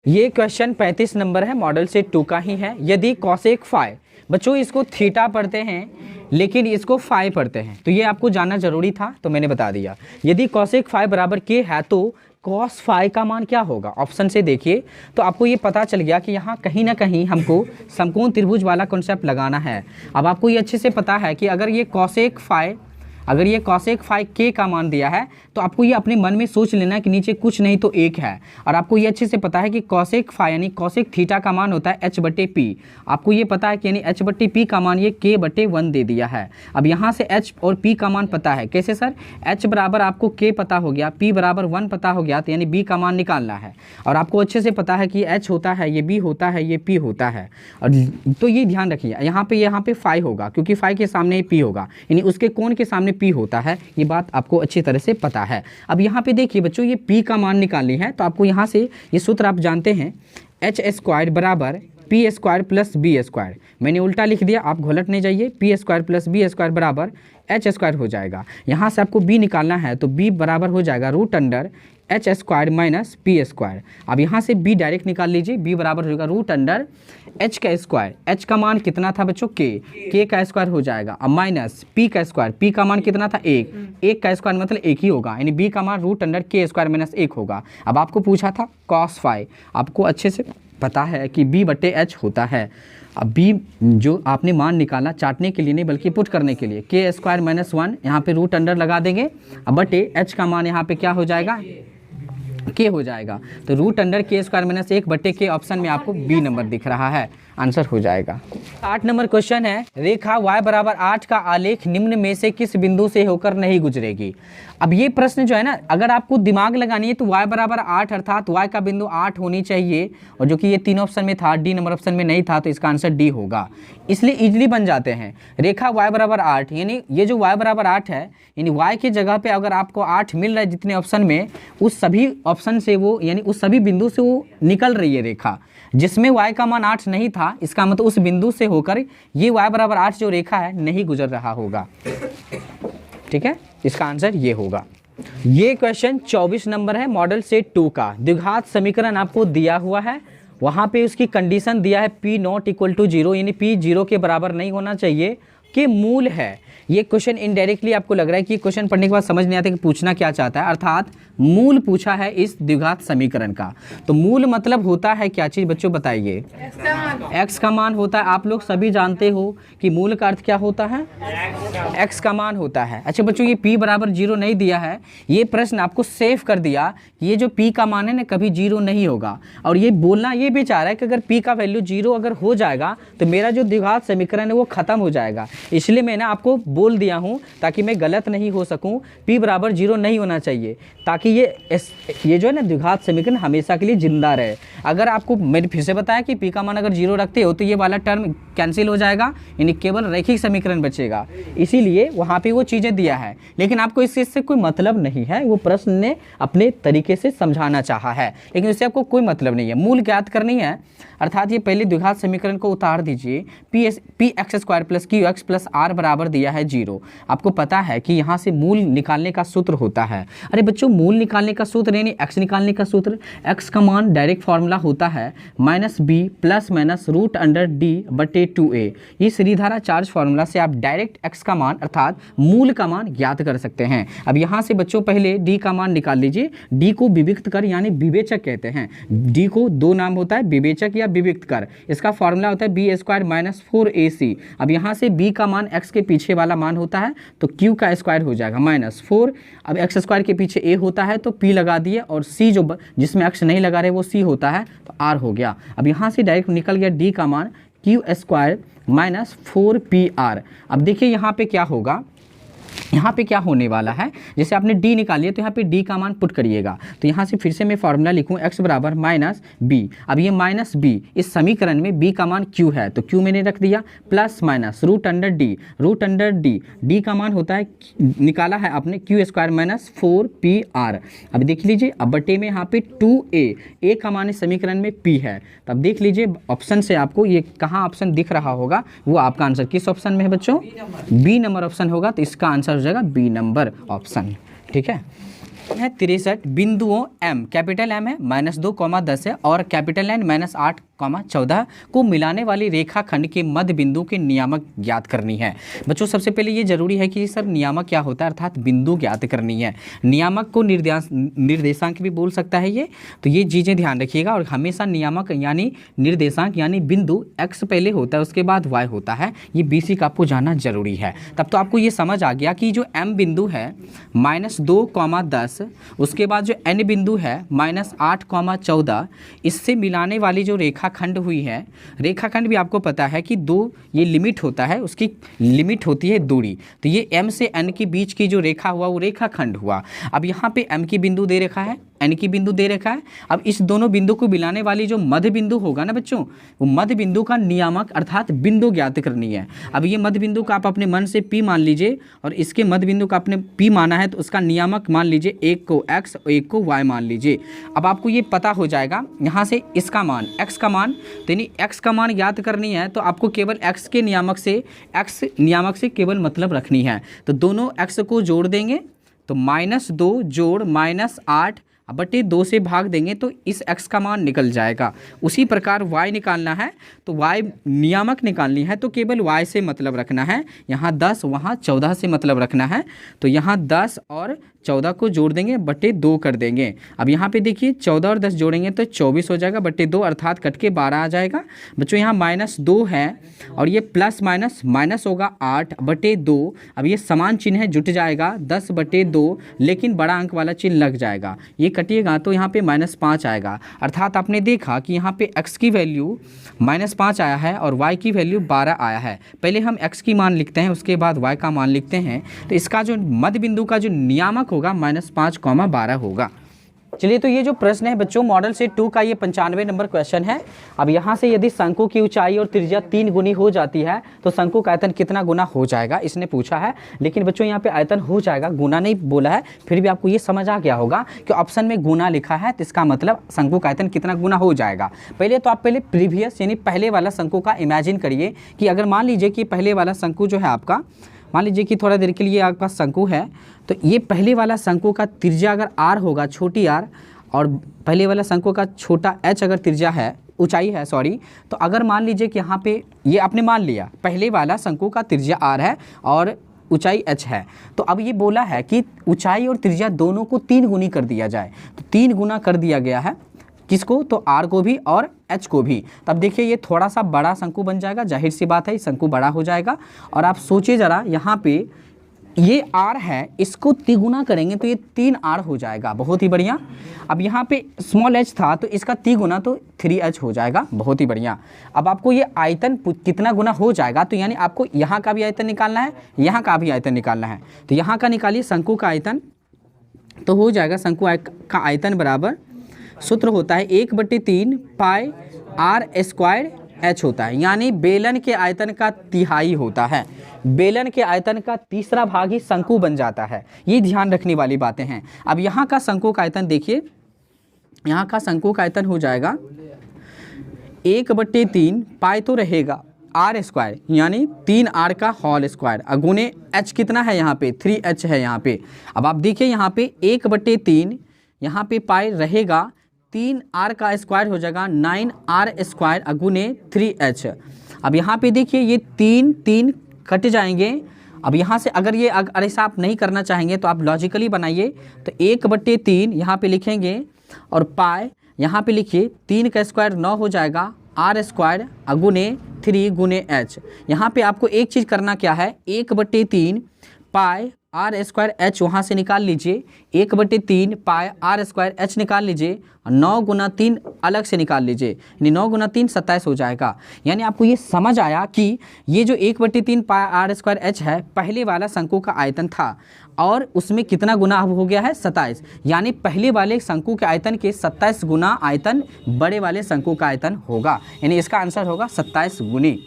ये question 35 number है, model से 2 का ही है। यदि कॉसेक फाई, बच्चों इसको थीटा पढ़ते हैं लेकिन इसको फाई पढ़ते हैं, तो ये आपको जानना जरूरी था, तो मैंने बता दिया। यदि कॉसेक फाई बराबर के है तो कॉस फाई का मान क्या होगा? ऑप्शन से देखिए तो आपको ये पता चल गया कि यहाँ कहीं ना कहीं हमको समकोण त्रिभुज वाला कॉन्सेप्ट लगाना है। अब आपको ये अच्छे से पता है कि अगर ये कॉसेक फाई के का मान दिया है तो आपको ये अपने मन में सोच लेना है कि नीचे कुछ नहीं तो 1 है। और आपको ये अच्छे से पता है कि कॉसेक फाई यानी कॉसेक थीटा का मान होता है h/p। आपको ये पता है कि यानी h/p का मान ये k/1 दे दिया है। अब यहाँ से h और p का मान पता है। कैसे सर? h बराबर आपको k पता हो गया, p बराबर 1 पता हो गया, तो यानी b का मान निकालना है। और आपको अच्छे से पता है कि h होता है, ये b होता है, ये p होता है। और तो ये ध्यान रखिए, यहाँ पे फाई होगा क्योंकि फाई के सामने ही p होगा, यानी उसके कोण के सामने p होता है। ये बात आपको अच्छी तरह से पता है। अब यहाँ पे देखिए बच्चों, ये p का मान निकालनी है तो आपको यहाँ से ये सूत्र आप जानते हैं, h² बराबर p² प्लस b²। मैंने उल्टा लिख दिया, आप घोलट नहीं जाइए। p² प्लस b² बराबर h² हो जाएगा। यहाँ से आपको b निकालना है तो b बराबर हो जाएगा √h² माइनस p²। अब यहाँ से b डायरेक्ट निकाल लीजिए, b बराबर हो जाएगा √h²। h का मान कितना था बच्चों? k का स्क्वायर हो जाएगा। अब माइनस p का स्क्वायर, p का मान कितना था? 1 का स्क्वायर मतलब 1 ही होगा, यानी b का मान √k² माइनस 1 होगा। अब आपको पूछा था cos फाई, आपको अच्छे से पता है कि b/h होता है। अब b जो आपने मान निकाला चाटने के लिए नहीं बल्कि पुट करने के लिए, k² माइनस 1 यहाँ पे √ लगा देंगे। अब बटे h का मान यहाँ पे क्या हो जाएगा? k हो जाएगा। तो √k² माइनस 1/k ऑप्शन में आपको b नंबर दिख रहा है, आंसर हो जाएगा। 8 नंबर क्वेश्चन है, रेखा y बराबर 8 का आलेख निम्न में से किस बिंदु से होकर नहीं गुजरेगी? अब ये प्रश्न जो है ना, अगर आपको दिमाग लगानी है तो y बराबर 8 अर्थात y का बिंदु 8 होनी चाहिए, और जो कि ये 3 ऑप्शन में था, डी नंबर ऑप्शन में नहीं था, तो इसका आंसर डी होगा। इसलिए इजीली बन जाते हैं। रेखा y बराबर 8, यानी ये जो y बराबर 8 है, यानी y की जगह पे अगर आपको 8 मिल रहा है जितने ऑप्शन में, उस सभी ऑप्शन से वो, यानी उस सभी बिंदु से वो निकल रही है रेखा। जिसमें y का मान 8 नहीं था, इसका मतलब उस बिंदु से होकर ये y बराबर 8 जो रेखा है नहीं गुजर रहा होगा। ठीक है, इसका आंसर ये होगा। ये क्वेश्चन 24 नंबर है, मॉडल सेट 2 का। द्विघात समीकरण आपको दिया हुआ है, वहाँ पे उसकी कंडीशन दिया है p ≠ 0, यानी p 0 के बराबर नहीं होना चाहिए, कि मूल है। ये क्वेश्चन इनडायरेक्टली आपको लग रहा है कि क्वेश्चन पढ़ने के बाद समझ नहीं आता कि पूछना क्या चाहता है, अर्थात मूल पूछा है इस द्विघात समीकरण का। तो मूल मतलब होता है क्या चीज़ बच्चों बताइए? x का मान होता है। आप लोग सभी जानते हो कि मूल का अर्थ क्या होता है? x का मान होता है। अच्छा बच्चों, ये p बराबर 0 नहीं दिया है, ये प्रश्न आपको सेव कर दिया, ये जो p का मान है ना कभी 0 नहीं होगा। और ये बोलना ये भी चाह रहा है कि अगर p का वैल्यू 0 अगर हो जाएगा तो मेरा जो द्विघात समीकरण है वो खत्म हो जाएगा। इसलिए मैंने आपको बोल दिया हूँ ताकि मैं गलत नहीं हो सकूँ, p बराबर 0 नहीं होना चाहिए, ताकि ये जो है ना द्विघात समीकरण हमेशा के लिए जिंदा रहे। अगर आपको मैंने फिर से बताया कि p का मान अगर 0 रखते हो तो ये वाला टर्म कैंसिल हो जाएगा, यानी केवल रैखिक समीकरण बचेगा। इसीलिए वहाँ पे वो चीज़ें दिया है, लेकिन आपको इस चीज़ से कोई मतलब नहीं है, वो प्रश्न ने अपने तरीके से समझाना चाहा है, लेकिन इससे आपको कोई मतलब नहीं है। मूल ज्ञात करनी है, अर्थात ये पहले द्विघात समीकरण को उतार दीजिए। px² plus qx plus r बराबर दिया है 0। आपको पता है कि यहाँ से मूल निकालने का सूत्र होता है। अरे बच्चों, मूल निकालने का सूत्र यानी x निकालने का सूत्र, x का मान डायरेक्ट फॉर्मूला होता है -b प्लस माइनस √d/2a। ये श्रीधारा चार्ज फार्मूला से आप डायरेक्ट x का मान अर्थात मूल का मान ज्ञात कर सकते हैं। अब यहाँ से बच्चों पहले d का मान निकाल लीजिए। d को विविक्त कर यानी विवेचक कहते हैं। d को दो नाम होता है, विवेचक या विविक्त कर। इसका फॉर्मूला होता है b² माइनस 4ac। अब यहाँ से b का मान x के पीछे वाला मान होता है तो q का स्क्वायर हो जाएगा -4। अब x² के पीछे a होता है तो p लगा दिए, और c जो जिसमें x नहीं लगा रहे वो c होता है तो r हो गया। अब यहाँ से डायरेक्ट निकल गया d का मान q² माइनस 4pr। अब देखिए यहाँ पे क्या होगा, यहाँ पे क्या होने वाला है, जैसे आपने d निकाली है तो यहाँ पे d का मान पुट करिएगा। तो यहाँ से फिर से मैं फॉर्मूला लिखूँ x बराबर -b। अब ये -b इस समीकरण में b का मान q है तो q मैंने रख दिया, प्लस माइनस √d। d का मान होता है, निकाला है आपने q² माइनस 4pr। अब देख लीजिए, अब बटे में यहाँ पे 2a का मान इस समीकरण में p है। तो अब देख लीजिए ऑप्शन से आपको ये कहाँ ऑप्शन दिख रहा होगा, वो आपका आंसर किस ऑप्शन में है बच्चों? बी नंबर ऑप्शन होगा, तो इसका आंसर हो जाएगा बी नंबर ऑप्शन। ठीक है, है 63 बिंदुओं M, कैपिटल M है -2, 10 है और कैपिटल N -8, 14 को मिलाने वाली रेखाखंड के मध्य बिंदु के नियामक ज्ञात करनी है। बच्चों सबसे पहले ये जरूरी है कि सर नियामक क्या होता है, अर्थात बिंदु ज्ञात करनी है। नियामक को निर्देशांक भी बोल सकता है ये, तो ये चीज़ें ध्यान रखिएगा। और हमेशा नियामक यानी निर्देशांक यानी बिंदु x पहले होता है, उसके बाद y होता है। ये बेसिक आपको जानना जरूरी है। तब तो आपको ये समझ आ गया कि जो M बिंदु है -2, 10, उसके बाद जो N बिंदु है -8, 14, इससे मिलाने वाली जो रेखाखंड हुई है, रेखाखंड भी आपको पता है कि 2 ये लिमिट होता है, उसकी लिमिट होती है दूरी। तो ये M से N के बीच की जो रेखा हुआ वो रेखाखंड हुआ। अब यहाँ पे M की बिंदु दे रखा है, N की बिंदु दे रखा है। अब इस दोनों बिंदु को मिलाने वाली जो मध्य बिंदु होगा ना बच्चों, वो मध्य बिंदु का नियामक अर्थात बिंदु ज्ञात करनी है। अब ये मध्य बिंदु का आप अपने मन से P मान लीजिए और इसके मध्य बिंदु का आपने P माना है, तो उसका नियामक मान लीजिए, एक को x और एक को y मान लीजिए। अब आपको ये पता हो जाएगा यहाँ से इसका मान x का मान, तो यानी x का मान ज्ञात करनी है तो आपको केवल x के नियामक से x नियामक से केवल मतलब रखनी है। तो दोनों x को जोड़ देंगे तो -2 जोड़ -8 बटे 2 से भाग देंगे तो इस x का मान निकल जाएगा। उसी प्रकार y निकालना है तो y नियामक निकालनी है तो केवल y से मतलब रखना है। यहाँ 10 वहाँ 14 से मतलब रखना है, तो यहाँ 10 और 14 को जोड़ देंगे बटे 2 कर देंगे। अब यहाँ पे देखिए 14 और 10 जोड़ेंगे तो 24 हो जाएगा बटे 2, अर्थात कट के 12 आ जाएगा। बच्चों यहाँ -2 है और ये प्लस माइनस माइनस होगा 8 बटे 2। अब ये समान चिन्ह है, जुट जाएगा 10 बटे 2, लेकिन बड़ा अंक वाला चिन्ह लग जाएगा, ये कटिएगा तो यहाँ पे -5 आएगा। अर्थात आपने देखा कि यहाँ पे x की वैल्यू -5 आया है और y की वैल्यू 12 आया है। पहले हम x की मान लिखते हैं, उसके बाद y का मान लिखते हैं। तो इसका जो मध्य बिंदु का जो नियामक होगा -5, 12 होगा। चलिए, तो ये जो प्रश्न है बच्चों मॉडल सेट 2 का ये 95 नंबर क्वेश्चन है। अब यहाँ से यदि शंकु की ऊंचाई और त्रिज्या 3 गुनी हो जाती है तो शंकु का आयतन कितना गुना हो जाएगा, इसने पूछा है। लेकिन बच्चों यहाँ पे आयतन हो जाएगा, गुना नहीं बोला है, फिर भी आपको ये समझ आ गया होगा कि ऑप्शन में गुना लिखा है तो इसका मतलब शंकु का आयतन कितना गुना हो जाएगा। पहले तो आप पहले प्रीवियस यानी पहले वाला शंकु का इमेजिन करिए कि अगर मान लीजिए कि पहले वाला शंकु जो है आपका, मान लीजिए कि थोड़ा देर के लिए आपके पास शंकु है, तो ये पहले वाला शंकु का त्रिज्या अगर r होगा, छोटी r, और पहले वाला शंकु का छोटा h अगर त्रिज्या है, ऊंचाई है सॉरी, तो अगर मान लीजिए कि यहाँ पे ये आपने मान लिया पहले वाला शंकु का त्रिज्या r है और ऊंचाई h है, तो अब ये बोला है कि ऊंचाई और त्रिज्या दोनों को 3 गुनी कर दिया जाए। तो 3 गुना कर दिया गया है, किसको, तो r को भी और h को भी। तब देखिए ये थोड़ा सा बड़ा शंकु बन जाएगा, जाहिर सी बात है शंकु बड़ा हो जाएगा। और आप सोचिए ज़रा, यहाँ पे ये r है, इसको तिगुना करेंगे तो ये 3r हो जाएगा, बहुत ही बढ़िया। अब यहाँ पे स्मॉल h था तो इसका तिगुना तो 3h हो जाएगा, बहुत ही बढ़िया। अब आपको ये आयतन कितना गुना हो जाएगा, तो यानी आपको यहाँ का भी आयतन निकालना है, यहाँ का भी आयतन निकालना है। तो यहाँ का निकालिए शंकु का आयतन, तो हो जाएगा शंकु का आयतन बराबर, सूत्र होता है 1/3 पाई r² h होता है, यानी बेलन के आयतन का तिहाई होता है। बेलन के आयतन का तीसरा भाग ही शंकु बन जाता है, ये ध्यान रखने वाली बातें हैं। अब यहाँ का शंकु का आयतन देखिए, यहाँ का शंकु का आयतन हो जाएगा 1/3 पाई तो रहेगा r² यानी 3r का होल स्क्वायर, अगुने h कितना है यहाँ पे 3h है यहाँ पे। अब आप देखिए यहाँ पे 1/3 यहाँ पे पाई रहेगा, 3r का स्क्वायर हो जाएगा 9r² अगुने 3h। अब यहाँ पे देखिए ये 3 कट जाएंगे। अब यहाँ से अगर ये ऐसा आप नहीं करना चाहेंगे तो आप लॉजिकली बनाइए, तो 1/3 यहाँ पे लिखेंगे और पाई यहाँ पे लिखिए, 3 का स्क्वायर 9 हो जाएगा, r² अगुने 3 गुने h। यहाँ पे आपको एक चीज़ करना क्या है, 1/3 पाई r² h वहाँ से निकाल लीजिए, 1/3 पाई r² h निकाल लीजिए, 9 गुना 3 अलग से निकाल लीजिए, यानी 9 गुना 3 27 हो जाएगा। यानी आपको ये समझ आया कि ये जो 1/3 पाई r² h है पहले वाला शंकु का आयतन था और उसमें कितना गुना हो गया है 27, यानी पहले वाले शंकु के आयतन के 27 गुना आयतन बड़े वाले शंकु का आयतन होगा, यानी इसका आंसर होगा 27 गुनी।